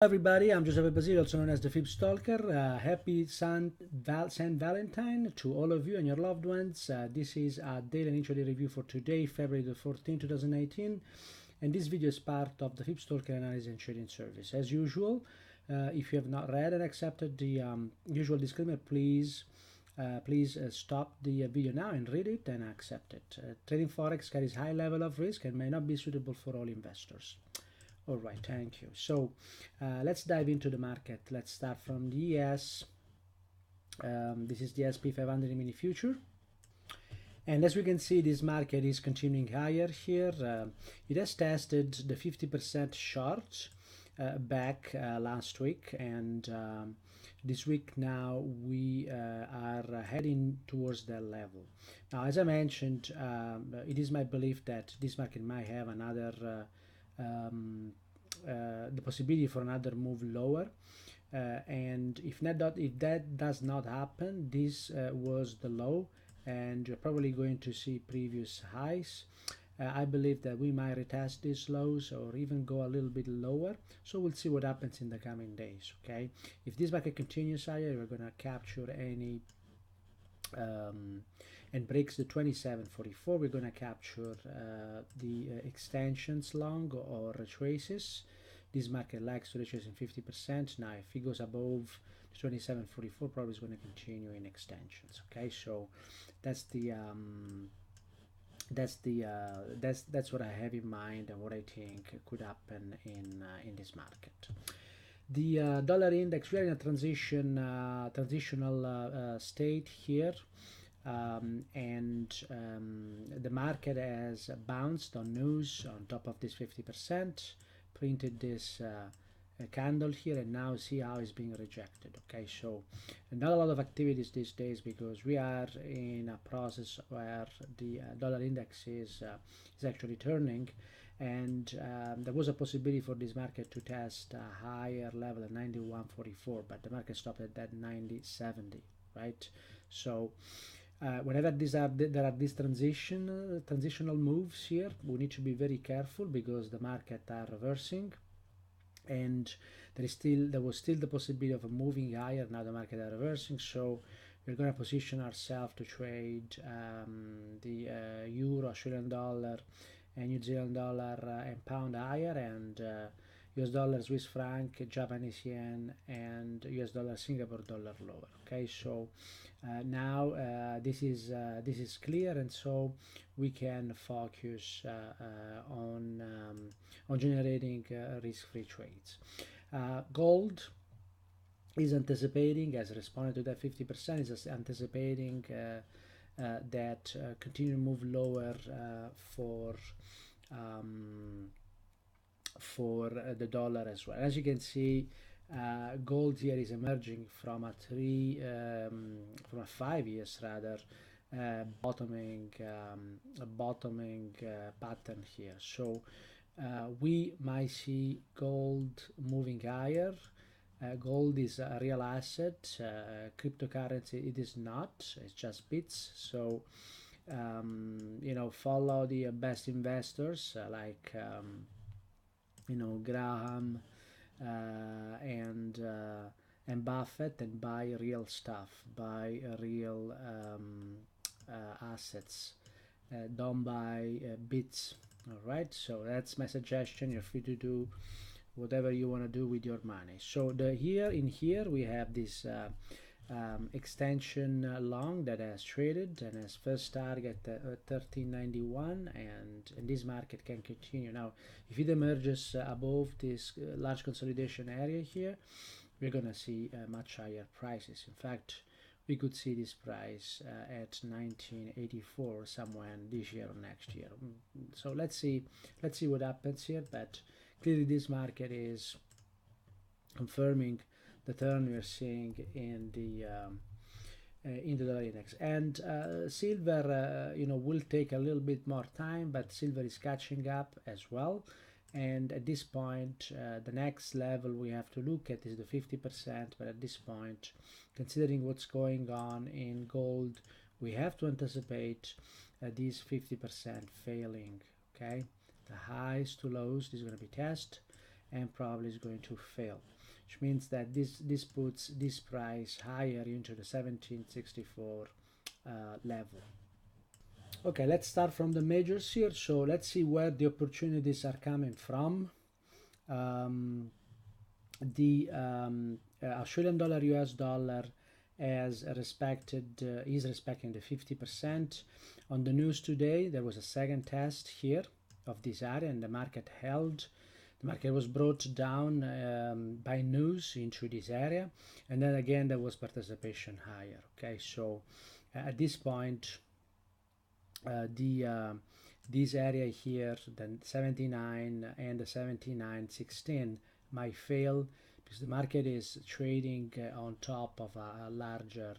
Everybody, I'm Giuseppe Basile, also known as the FibStalker. Happy Saint Valentine to all of you and your loved ones. This is our daily and intraday review for today, February the 14th, 2018. And this video is part of the FibStalker analysis and trading service. As usual, if you have not read and accepted the usual disclaimer, please stop the video now and read it and accept it. Trading Forex carries high level of risk and may not be suitable for all investors. All right, thank you. So let's dive into the market. Let's start from the ES. This is the SP 500 mini future. And as we can see, this market is continuing higher here. It has tested the 50% short back last week, and this week now we are heading towards that level. Now, as I mentioned, it is my belief that this market might have another the possibility for another move lower, and if that does not happen, this was the low, and you're probably going to see previous highs. I believe that we might retest these lows or even go a little bit lower, so we'll see what happens in the coming days. Okay, if this market continues higher, we're going to capture any and breaks the 2744, we're going to capture the extensions long or retraces. This market likes to retrace in 50%. Now if it goes above the 2744, probably is going to continue in extensions. Okay, so that's what I have in mind and what I think could happen in this market. The dollar index, we are in a transitional state here, and the market has bounced on news on top of this 50%, printed this candle here, and now see how it's being rejected. Okay, so not a lot of activities these days because we are in a process where the dollar index is actually turning, and there was a possibility for this market to test a higher level at 91.44, but the market stopped at that 90.70, right? So whenever there are these transitional moves here, we need to be very careful because the market are reversing, and there was still the possibility of a moving higher. Now the market are reversing, so we're going to position ourselves to trade the euro, Australian dollar, and New Zealand dollar and pound higher, and US dollar, Swiss franc, Japanese yen, and US dollar, Singapore dollar lower. Okay, so now this is clear, and so we can focus on generating risk-free trades. Gold is anticipating, as responded to that 50%, is anticipating that continue to move lower for the dollar as well. As you can see, gold here is emerging from a 5 years rather bottoming pattern here. So we might see gold moving higher. Gold is a real asset. Cryptocurrency, it is not. It's just bits. So follow the best investors like Graham and Buffett, and buy real stuff, buy real assets. Don't buy bits. All right. So that's my suggestion. You're free to do whatever you want to do with your money. So here we have this extension long that has traded and has first target 1391, and this market can continue. Now if it emerges above this large consolidation area here, we're gonna see much higher prices. In fact, we could see this price at 1984 somewhere this year or next year. So let's see what happens here, but clearly this market is confirming the turn we are seeing in the dollar index. And silver will take a little bit more time, but silver is catching up as well, and at this point the next level we have to look at is the 50%, but at this point, considering what's going on in gold, we have to anticipate these 50% failing. Okay, the highs to lows, this is going to be tested, and probably is going to fail, which means that this puts this price higher into the 1764 level. Okay, let's start from the majors here. So let's see where the opportunities are coming from. The Australian dollar, US dollar is respecting the 50%. On the news today, there was a second test here of this area, and the market held. The market was brought down by news into this area, and then again there was participation higher. Okay, so at this point, this area here, the 79 and the 79.16 might fail because the market is trading on top of a larger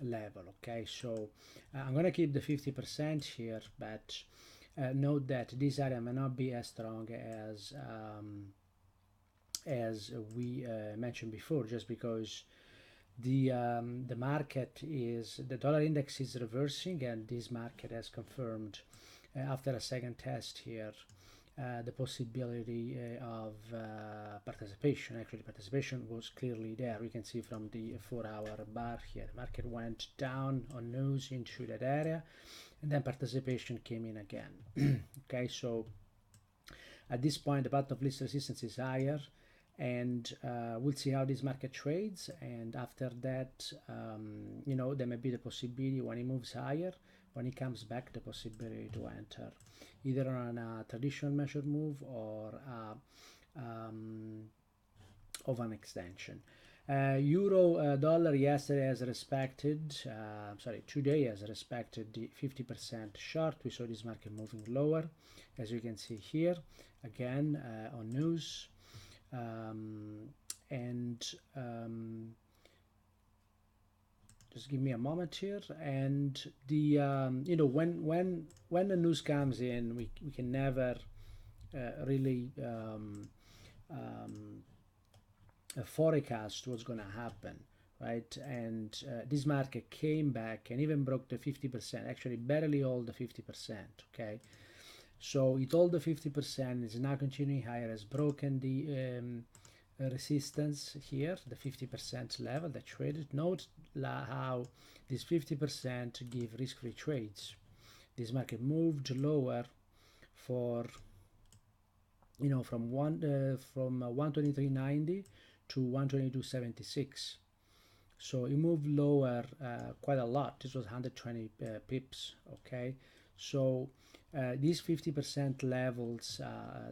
level. Okay, so I'm going to keep the 50% here, but note that this area may not be as strong as we mentioned before, just because the market is, the dollar index is reversing, and this market has confirmed after a second test here the possibility of participation. Actually, participation was clearly there. We can see from the 4-hour bar here, the market went down on news into that area, and then participation came in again. Okay, so at this point the path of least resistance is higher, and we'll see how this market trades, and after that you know, there may be the possibility when it moves higher, when it comes back, the possibility to enter either on a traditional measured move or of an extension. Euro dollar yesterday has respected, today has respected the 50% short. We saw this market moving lower, as you can see here, again on news. Just give me a moment here, and the you know, when the news comes in, we can never really forecast what's going to happen, right? And this market came back and even broke the 50%, actually barely hold the 50%. Okay, so it hold the 50%, is now continuing higher, has broken the resistance here, the 50% level that traded. Note how this 50% give risk-free trades. This market moved lower for, you know, from 123.90 to 122.76. So it moved lower quite a lot. This was 120 pips. Okay, so these 50% levels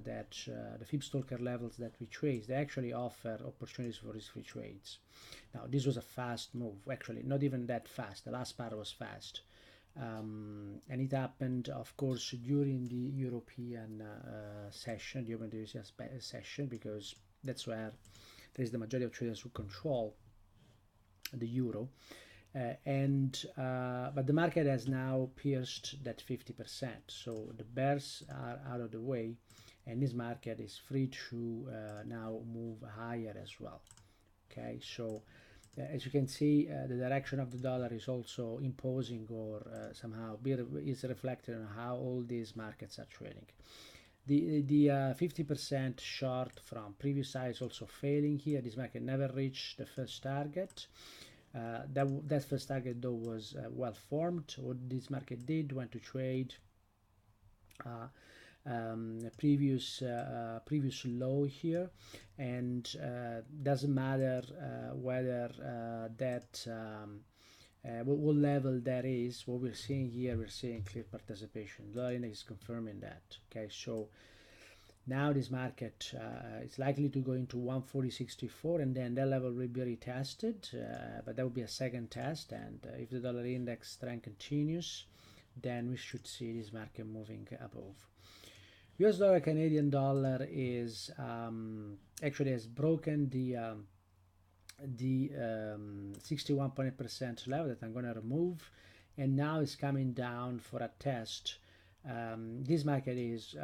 that the FibStalker levels that we traced, they actually offer opportunities for risk-free trades. Now this was a fast move, actually not even that fast. The last part was fast, and it happened, of course, during the European session, during the European session, because that's where there is the majority of traders who control the euro. But the market has now pierced that 50%, so the bears are out of the way, and this market is free to now move higher as well. Okay, so as you can see, the direction of the dollar is also imposing, or somehow is reflected on how all these markets are trading. The 50% short from previous high is also failing here. This market never reached the first target. That first target though was well formed. What this market did, went to trade previous low here, and doesn't matter whether that what level that is. What we're seeing here, we're seeing clear participation. The index is confirming that. Okay, so now this market is likely to go into 140.64, and then that level will be retested, but that will be a second test, and if the dollar index strength continues, then we should see this market moving above. US dollar Canadian dollar is actually has broken the 61.8% level that I'm going to remove, and now it's coming down for a test. This market is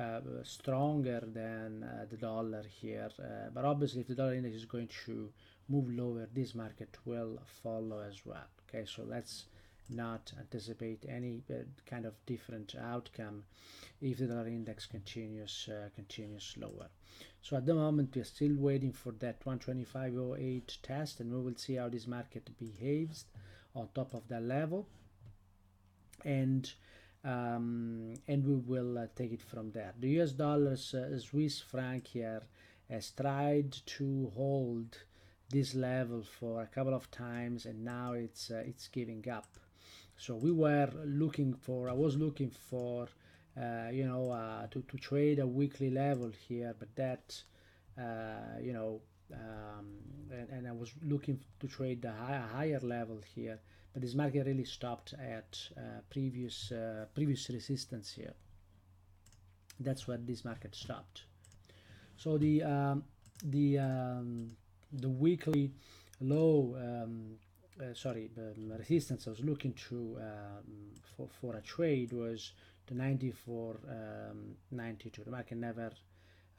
stronger than the dollar here, but obviously if the dollar index is going to move lower, this market will follow as well. Okay, so let's not anticipate any kind of different outcome if the dollar index continues lower. So at the moment we are still waiting for that 125.08 test, and we will see how this market behaves on top of that level, and we will take it from there. The US dollars Swiss franc here has tried to hold this level for a couple of times, and now it's giving up. So we were looking for, I was looking for to trade a weekly level here, but that and I was looking to trade a higher level here, but this market really stopped at previous resistance here. That's where this market stopped. So the weekly low resistance I was looking to for a trade was the 94.92. The market never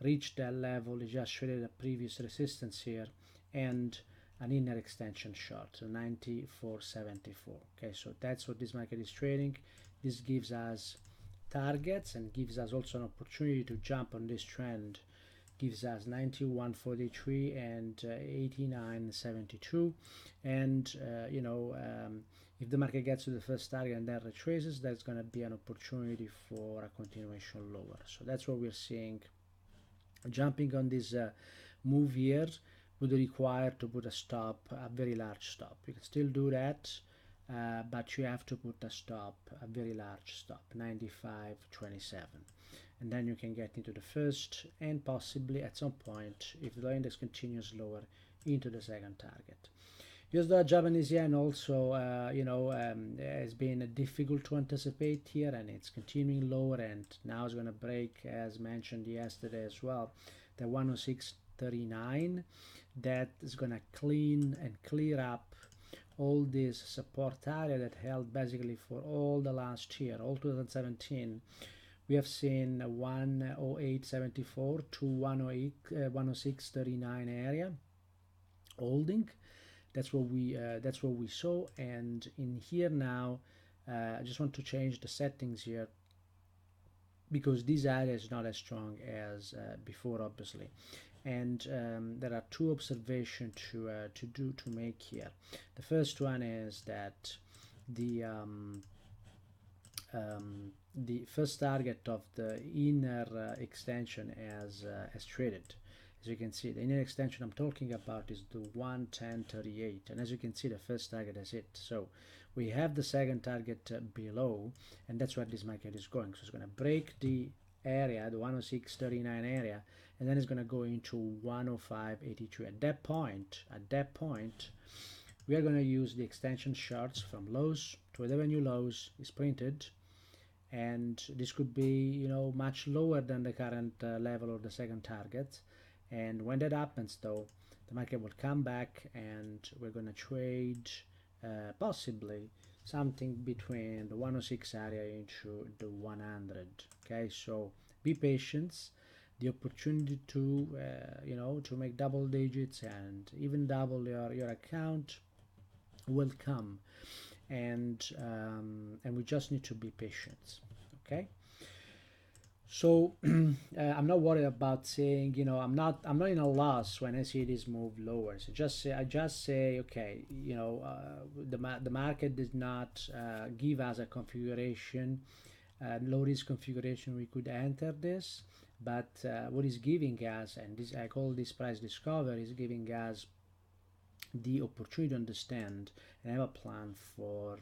reached that level. It just traded a previous resistance here and an inner extension short, so 94.74. Okay, so that's what this market is trading. This gives us targets and gives us also an opportunity to jump on this trend. Gives us 91.43 and 89.72, and if the market gets to the first target and then retraces, that's going to be an opportunity for a continuation lower. So that's what we're seeing. Jumping on this move here would require to put a stop, a very large stop. You can still do that, but you have to put a stop, a very large stop, 95.27. And then you can get into the first, and possibly at some point, if the dollar index continues lower, into the second target. US dollar Japanese yen also has been difficult to anticipate here, and it's continuing lower, and now it's going to break, as mentioned yesterday as well, the 106.39. That is going to clean and clear up all this support area that held basically for all the last year, all 2017. We have seen 108.74 to 106.39 area holding. That's what we saw. And in here now, I just want to change the settings here, because this area is not as strong as before, obviously. And there are two observations to make here. The first one is that the first target of the inner extension as traded. As you can see, the inner extension I'm talking about is the 110.38, and as you can see, the first target is hit. So we have the second target below, and that's where this market is going. So it's going to break the area, the 106.39 area, and then it's going to go into 105.83. At that point, we are going to use the extension charts from lows to whatever new lows is printed, and this could be much lower than the current level or the second target. And when that happens, though, the market will come back, and we're going to trade possibly something between the 106 area into the 100. Okay, so be patient. The opportunity to to make double digits and even double your account will come, and we just need to be patient. Okay. So I'm not worried about saying, I'm not in a loss when I see this move lower. So I just say, okay, the market does not give us a configuration, low risk configuration. We could enter this, but what is giving us, and this I call this price discovery, is giving us the opportunity to understand and have a plan for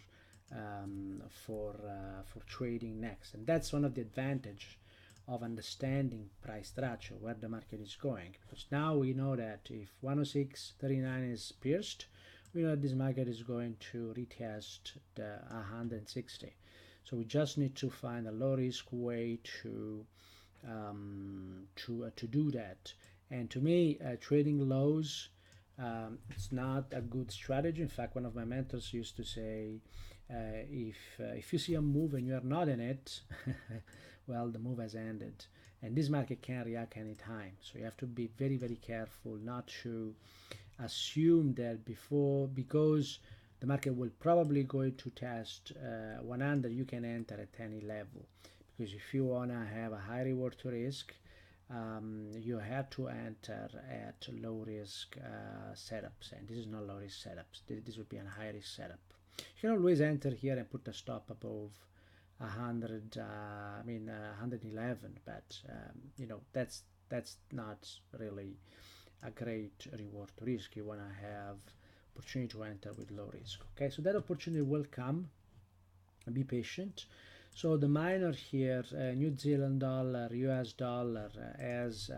trading next. And that's one of the advantage of understanding price structure, where the market is going, because now we know that if 106.39 is pierced, we know this market is going to retest the 160. So we just need to find a low risk way to do that. And to me, trading lows, it's not a good strategy. In fact, one of my mentors used to say, if you see a move and you are not in it, well, the move has ended, and this market can react anytime. So you have to be very, very careful not to assume that because the market will probably go to test 100. You can enter at any level, because if you want to have a high reward to risk, you have to enter at low risk setups, and this is not low risk setups. This would be a high risk setup. You can always enter here and put a stop above 100, 111, but you know, that's not really a great reward to risk. You want to have opportunity to enter with low risk. Okay, so that opportunity will come. Be patient. So the minor here, New Zealand dollar, US dollar, as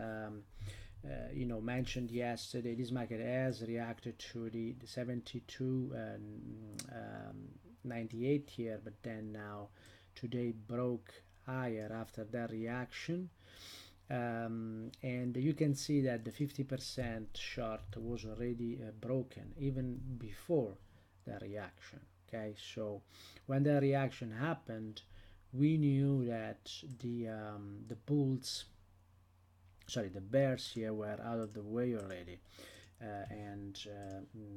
you know, mentioned yesterday, this market has reacted to the 72.98 here, but then now today broke higher after that reaction. And you can see that the 50% short was already broken even before the reaction. Okay, so when the reaction happened, we knew that the bears here were out of the way already,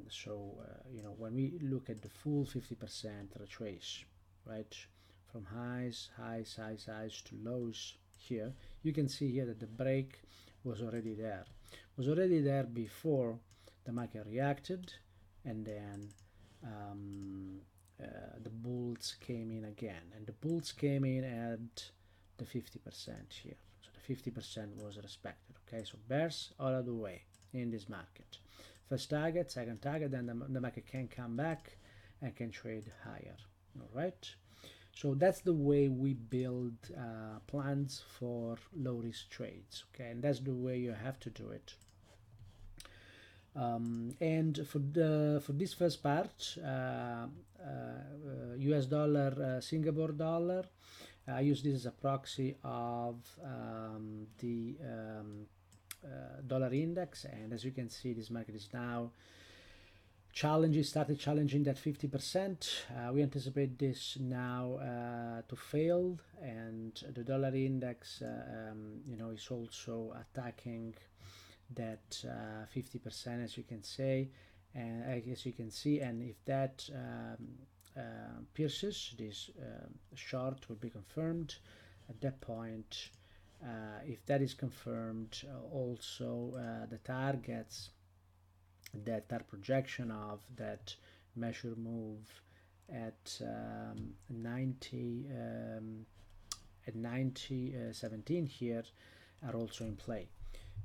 so you know, when we look at the full 50% retrace, right, from highs to lows here, you can see here that the break was already there. Before the market reacted, and then the bulls came in again, and the bulls came in at the 50% here. So the 50% was respected. Okay, so bears out of the way in this market. First target, second target, then the market can come back and can trade higher. All right. So that's the way we build plans for low risk trades. Okay, and that's the way you have to do it. And for this first part, US dollar, Singapore dollar, I use this as a proxy of the dollar index, and as you can see, this market is now started challenging that 50%. We anticipate this now to fail, and the dollar index you know, is also attacking that 50%, as you can say, and as you can see, and if that pierces, this short will be confirmed at that point. If that is confirmed, also the targets that are projection of that measure move at 17 here are also in play.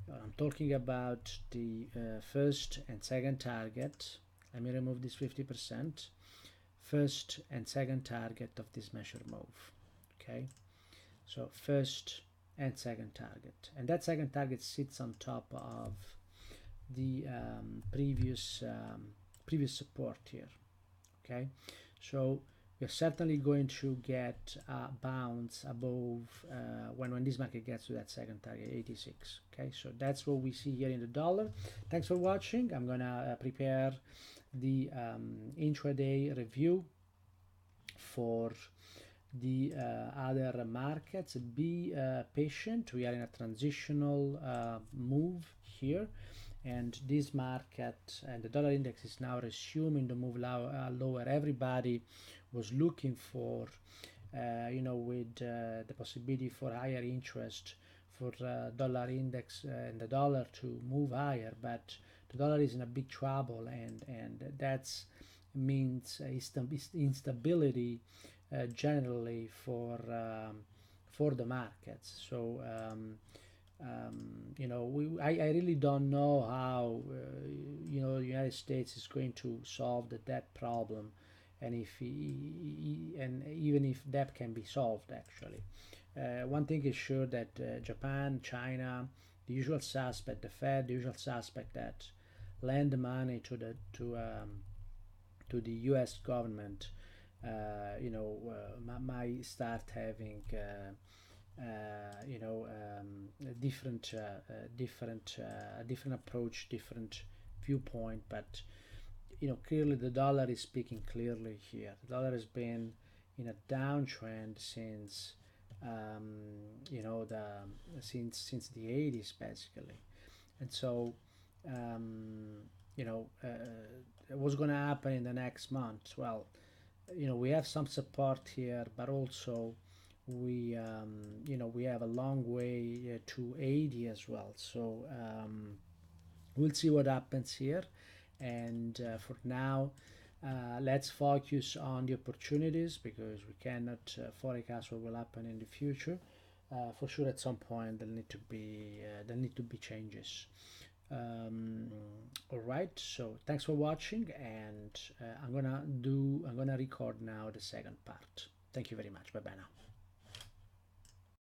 I'm talking about the first and second target. Let me remove this 50%. First and second target of this measure move. Okay, so first and second target, and that second target sits on top of the previous support here. Okay, so we're certainly going to get a bounce above when this market gets to that second target, 86. Okay, so that's what we see here in the dollar. Thanks for watching. I'm gonna prepare the intraday review for the other markets. Be patient. We are in a transitional move here, and this market and the dollar index is now resuming the move lower. Everybody was looking for you know, with the possibility for higher interest for dollar index and the dollar to move higher, but the dollar is in a big trouble, and that's means instability generally for the markets. So you know, I really don't know how you know, the United States is going to solve the debt problem, and even if that can be solved, actually. One thing is sure, that Japan, China, the usual suspect, the Fed, the usual suspect that lend money to the U.S. government, you know, might start having you know, different approach, different viewpoint. But you know, clearly the dollar is speaking clearly here. The dollar has been in a downtrend since you know, since the 80s basically, and so you know, what's going to happen in the next month? Well, we have some support here, but also we have a long way to 80 as well. So we'll see what happens here. And for now, let's focus on the opportunities, because we cannot forecast what will happen in the future. For sure, at some point there need to be changes. All right, so thanks for watching, and I'm gonna record now the second part. Thank you very much. Bye bye now.